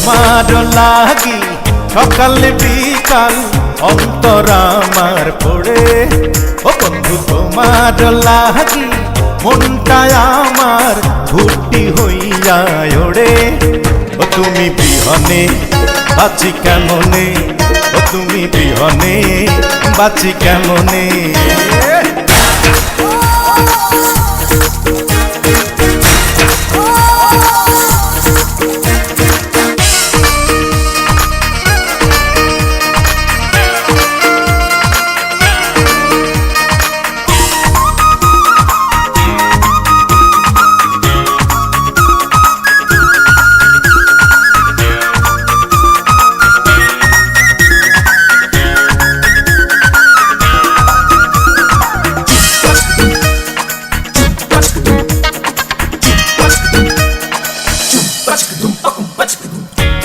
তোমার লাগি সকাল বিকাল অন্তর আমার পড়ে। ও বন্ধু তোমার লাগি মনটা আমার ভর্তি হইয়া ওড়ে। ও তুমি বিহনে বাঁচি কেমনে, ও তুমি বিহনে বাঁচি কেমনে।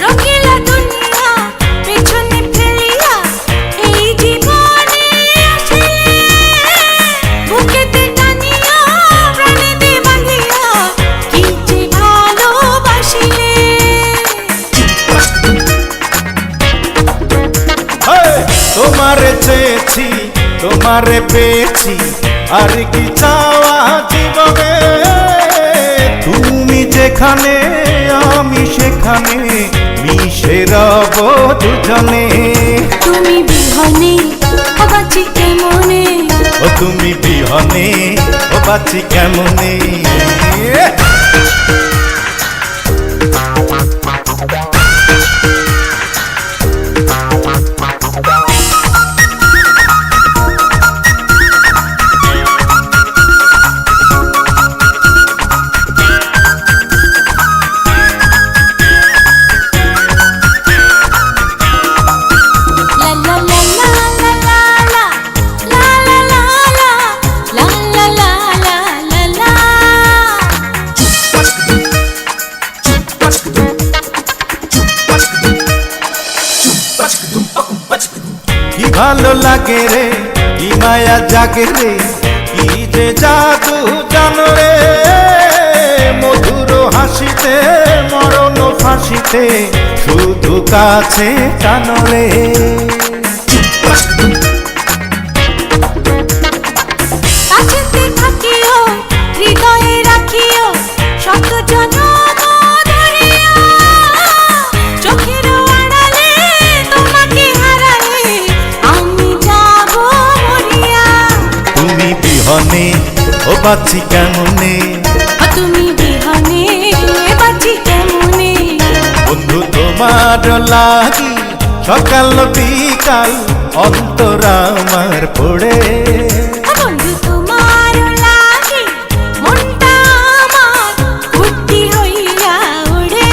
রঙিলা দুনিয়া পেছনে ফেলিয়া এই জীবনে আসিলে, বুকেতে টানিয়া প্রাণেতে বাঁধিয়া কি যে ভালোবাসিলে। তোমারে চেয়েছি তোমারে পেয়েছি আর কি চাওয়া জীবনে। তুমি যেখানে আমি সেখানে মিশে রব দুজনে। তুমি বিহনে ও বাঁচি কেমনে, ও তুমি বিহনে ও বাঁচি কেমনে। কি ভালো লাগে রে, কি মায়া জাগে রে, কি যে জাদু জানো রে। মধুর হাসিতে মরণ ফাঁসিতে শুধু কাছে টানো রে। কাছেতে থাকিও হৃদয়ে রাখিও শত জনম ধরিয়া, চোখের আড়ালে তোমাকে হারালে আমি যাব মরিয়া। তুমি বিহনে ও বাঁচি কেমনে, ও তুমি বিহনে বাঁচি কেমনে। বন্ধু তোমার লাগি সকাল বিকাল অন্তর আমার পড়ে। বন্ধু তোমার লাগি মনটা আমার ভর্তি হইয়া ওড়ে।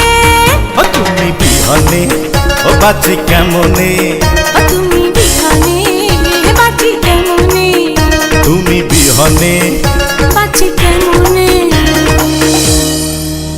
ও তুমি বিহনে ও বাঁচি কেমনে, ও তুমি বিহনে বাঁচি কেমনে, তুমি বিহনে বাঁচি কেমনে।